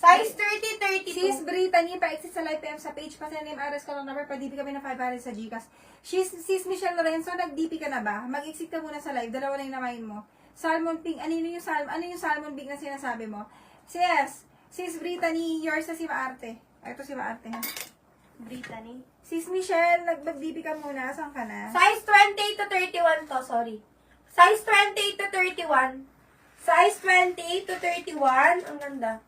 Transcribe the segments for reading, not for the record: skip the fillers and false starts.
Size 30, 32. Sis Brittany, pa-exit sa live PM sa page, pa-send address ko lang number, pa-DP kami ng 500 sa Gcash. Sis Michelle Lorenzo, nag-DP ka na ba? Mag-exit ka muna sa live, dalawa na yung namain mo. Salmon pink, ano yung salmon pink na sinasabi mo? Sis Brittany, yours na si Maarte. Ito si Maarte, ha? Brittany. Sis Michelle, nag-DP ka muna, saan ka na? Size 28 to 31 to, sorry. Size 28 to 31. Size 28 to 31. Ang ganda.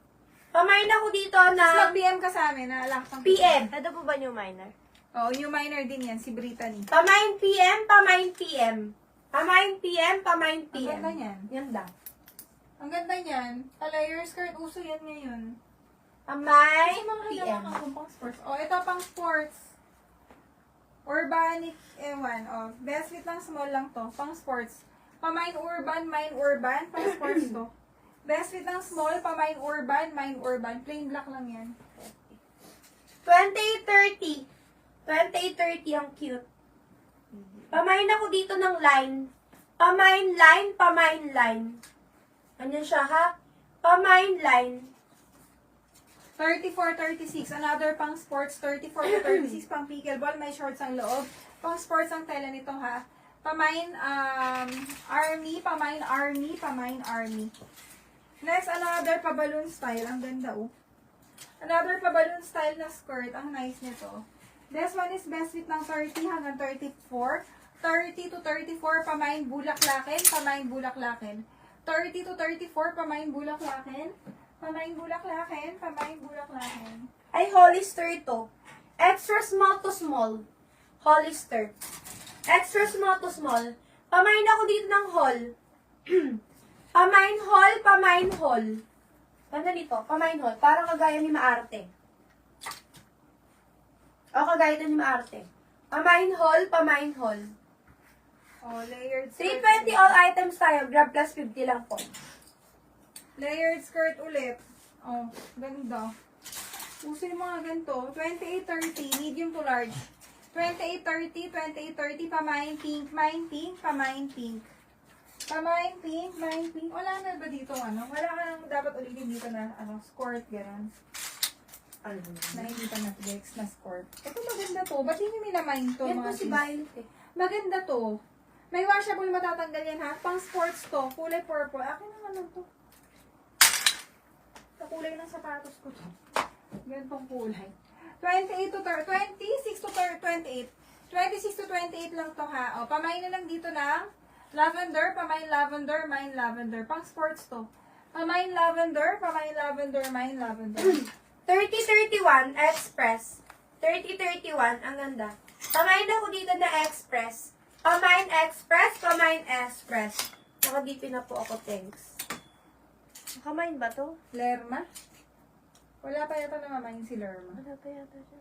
Pamain ako dito Sis, ng mag-PM ka sa amin, na kang PM. Ito po ba new minor? Oo, new minor din yan, si Brittany. Pamain PM, pamain PM. Pamain PM, pamain Ang PM. ganda niyan. Ganda. Ang ganda niyan. Layer skirt, uso yan ngayon. Pamain Ay, mga PM. halaman kang pang sports. Oh, ito pang sports. Urbanic, ewan. Oh, best fit lang, small lang to. Pang sports. Pamain urban, mine urban. Pang sports to. Best fit lang, small. Pamain urban, mine urban. Plain black lang yan. 2830. 2830 ang cute. Pamain ako dito ng line. Pamain line, pamain line. Ano siya ha? Pamain line. 34-36. Another pang sports. 34-36. Pang pickleball. May shorts ang loob. Pang sports ang tela nito ha. Pamain army. Pamain army. Pamain army. Next, another pa-balloon style. Ang ganda, oh. Another pa-balloon style na skirt. Ang nice nito. This one is best fit ng 30 hanggang 34. 30 to 34, pamain bulaklakin. Pamain bulaklakin. 30 to 34, pamain bulaklakin. Pamain bulaklakin. Pamain bulaklakin. Ay, Hollister to. Extra small to small. Hollister. Extra small to small. Pamain ako dito ng hall. Pamain hall, pamain hall. Ganda dito, pamain hall. Parang kagaya ni Maarte. O, kagaya ito ni Maarte. Pamain hall, pamain hall. Oh, layered skirt. 320 all items tayo. Grab plus 50 lang po. Layered skirt ulit. Oh, ganda. Uso yung mga ganito. 28-30, medium to large. 28-30, 28-30, pamain pink, mine pink, pamain pink. Pamain pink, mine pink. Wala na ba dito ano? Wala ka nang dapat ulitin dito na ano, skirt, gano'n. Ano? Na hindi pa na-flex na skirt. Ito maganda to. Ba't hindi minamain to? Yan mga po si sis? Violet eh. Maganda to. May washable matatanggal yan ha. Pang sports to. Kulay purple. Akin naman lang to. Sa kulay ng sapatos ko to. Ganitong kulay. 28 to 26 to 28. 26 to 28 lang to ha. O, pamain na lang dito ng lavender, pamain lavender, mine lavender. Pang sports to. Pamain lavender, mine lavender. 3031 Express. 3031, ang ganda. Pamain ako dito na Express. Pamain Express, pamain Express. Nakadipin na po ako, thanks. Nakamain ba to? Lerma? Wala pa yata namamain si Lerma. Wala pa yata siya.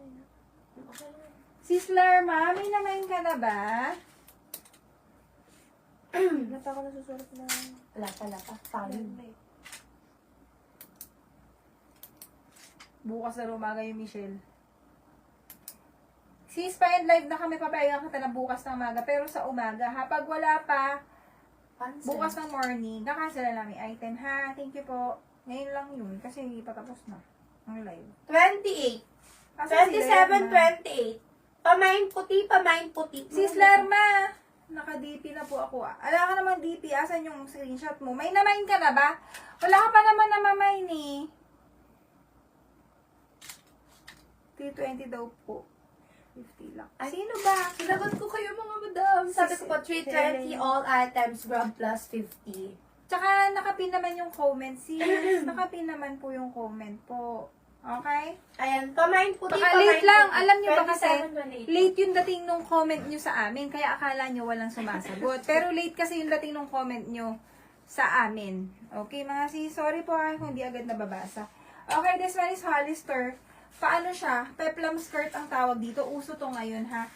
Okay lang. Sis Lerma, may namain ka na ba? Wala pa ako nasusulat na. Wala pa. Fine. Bukas na umaga yung Michelle. Sis, pa-end live na kami, papayagan kita na bukas ng umaga. Pero sa umaga, ha? Pag wala pa, Cancel. bukas ng morning, kakansel na namin item, ha? Thank you po. Ngayon lang yun, kasi patapos na ang live. 28. Kasi si Lerma. 27, 28. Pamain puti. Sis Lerma, naka-DP na po ako. Ala ka naman DP, asan yung screenshot mo? May namain ka na ba? Wala ka pa naman namamain eh. 320 daw po. 50 lang. Sino ba? Sinagot ko kayo mga madam. Sabi ko po, 320 all items, grab plus 50. Tsaka nakapin naman yung comment. Sis, nakapin naman po yung comment po. Okay? Ayan, pamain puti, Baka late lang. Alam niyo ba kasi, 27, 28. late yung dating nung comment nyo sa amin. Kaya akala nyo walang sumasagot. Pero late kasi yung dating nung comment nyo sa amin. Okay, mga sis. Sorry po kung di agad nababasa. Okay, this one is Hollister. Paano siya? Peplum skirt ang tawag dito. Uso to ngayon, ha?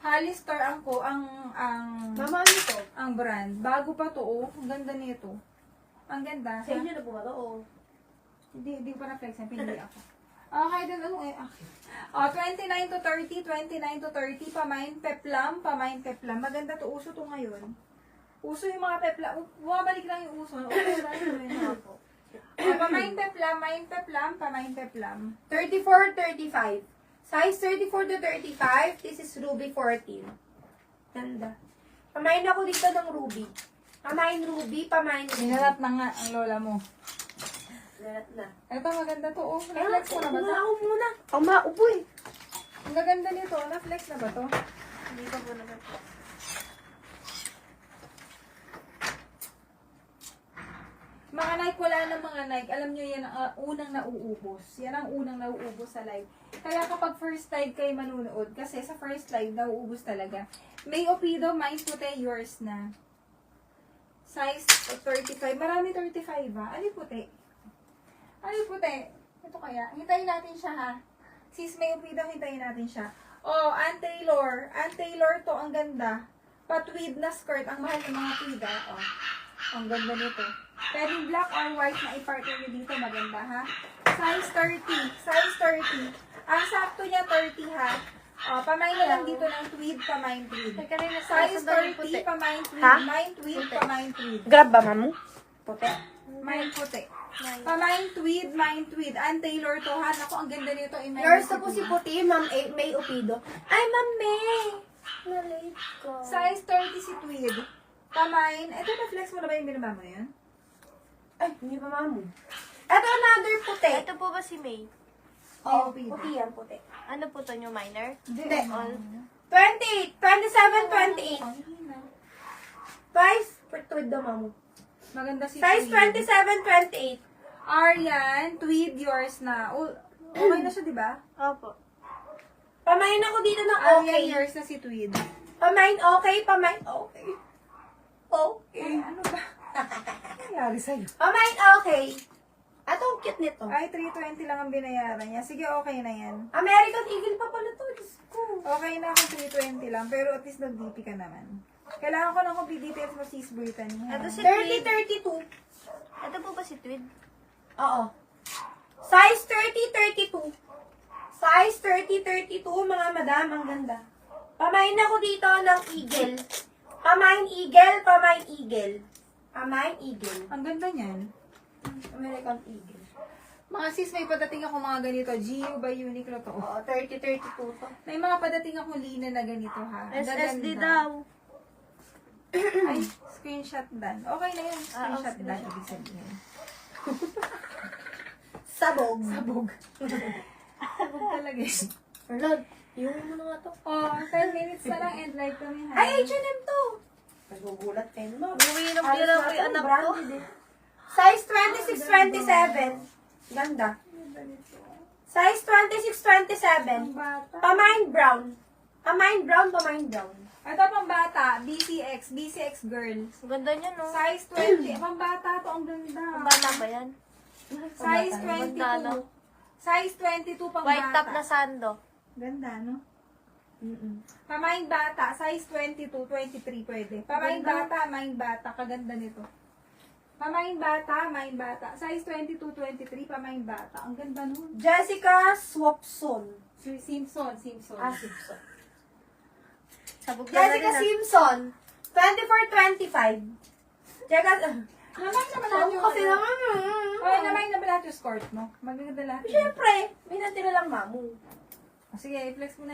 Hollister ang Mama, ano to? ang brand. Bago pa to, oh. Ang ganda nito. Ang ganda. Sa ha? inyo na po ba to? Oh. Hindi ko pa na-flex. Pinili ako. Okay, then ano eh. Okay. 29 to 30, 29 to 30. Pamain peplam. Maganda to. Uso to ngayon. Uso yung mga peplam. Bumabalik lang yung uso. Uso lang yung po. Pamain peplam, pamain peplam. 34, 35. Size 34 to 35. This is Ruby 14. Ganda. Pamain ako dito ng Ruby. Pamain Ruby, pamain Ruby. Minalat na nga ang lola mo. Lahat na. Ito maganda to, oh. Kaya Na-flex mo na ba to? ako muna. Ang maupo eh. Ang gaganda nito, na-flex na ba to? Hindi pa po naman. Mga Nike, wala na mga Nike. Alam nyo, yan ang unang nauubos. Yan ang unang nauubos sa live. Kaya kapag first live kayo manunood, kasi sa first live, nauubos talaga. May Opido, mine puti, yours na. Size 35. Marami 35 ba? Ano yung puti? Ano yung puti? Ito kaya. Hintayin natin siya ha. Sis may Opido, hintayin natin siya. Oh, Ann Taylor. Ann Taylor to, ang ganda. Pa-tweed na skirt. Ang mahal ng mga tweed ah. Oh. Ang ganda nito. Pwedeng black or white na i-partner nyo dito. Maganda, ha? Size 30. Size 30. Ang sakto niya, 30, ha? O, pamain na lang dito ng tweed, pamain tweed. Teka rin, Size nasundan yung puti. 30, pamain tweed. Ha? Main tweed, pamain tweed. Grab ba, mamu? Puti. Main puti. Pamain tweed, main tweed. Ann Taylor to, ha? Naku, ang ganda nito. Yours na po si Puti, Ma'am May Upido. Ay, Ma'am May! Na-late ko. Size 30 si tweed. Pamain. Ito, na-flex mo na ba yung binaba mo na yan? Ay, hindi pa mamu. Ito, another puti. Ito po ba si May? Oh, May Upido. puti yan, puti. Ano po to, new minor? Hindi. All. 28, 27, 28. Ang hina. Size, tweed daw, mamu. Maganda si Size tweed. 27, 28. Aryan, tweed yours na. Oh, okay na siya, di ba? Opo. Pamain ako dito ng Aryan, okay. yours na si tweed. Pamain okay, pamain okay. Okay. Ay, ano ba? Ano nangyari sa'yo? Pamain okay. At ang cute nito. Ay, 320 lang ang binayaran niya. Sige, okay na yan. American Eagle pa pala to. Diyos ko. Okay na kung 320 lang, pero at least nag-DP ka naman. Kailangan ko ng complete details mo, sis Brittany. ha? Ito si 30, Tweed. 32. Ito po ba si Tweed? Oo. Size 30, 32. Size 30, 32, mga madam, ang ganda. Pamain ako dito ng eagle. Pamain eagle, pamain eagle. Pamain eagle. Ang ganda niyan. American Eagle. Mga sis, may padating ako mga ganito. GU by Uniqlo to. Oo, 30, 32 to. May mga padating ako lina na ganito, ha? Ang SSD gaganda. daw. Ay, screenshot done. Okay na yun. Screenshot done, ibig sabihin. Sabog. Sabog. Sabog talaga eh. Lord, yung ano nga to? Oh, 10 minutes na lang and live kami, ha? Ay, H&M to! Nagugulat kayo naman. Buwi ng pila ko yung anak ko. Size 26, 27. Ganda. Size 26, 27. Ang bata. Pamain brown. Pamain brown, pamain brown. Ito pang bata, BCX girl. Ang ganda niya, no? Size 20. Pang bata to, ang ganda. Ang bata ba yan? Size Ang ganda, no? 22. Size 22 pang White bata. top na sando. Ganda, no? Mm-mm. Pamain bata, size 22, 23 pwede. Pamain bata, main bata, kaganda nito. Pamain bata, main bata. Size 22, 23, pamain bata. Ang ganda nun. Jessica Swapson. Simpson. Simpson. Sabog na Jessica rin, Simpson. 24, 25. Jessica, Namain naman lahat Ako yung kasi ano. naman. Okay, namain naman lahat yung skirt mo. Magaganda lahat. Siyempre, may natira lang mamu. Sige, i-flex mo na yan.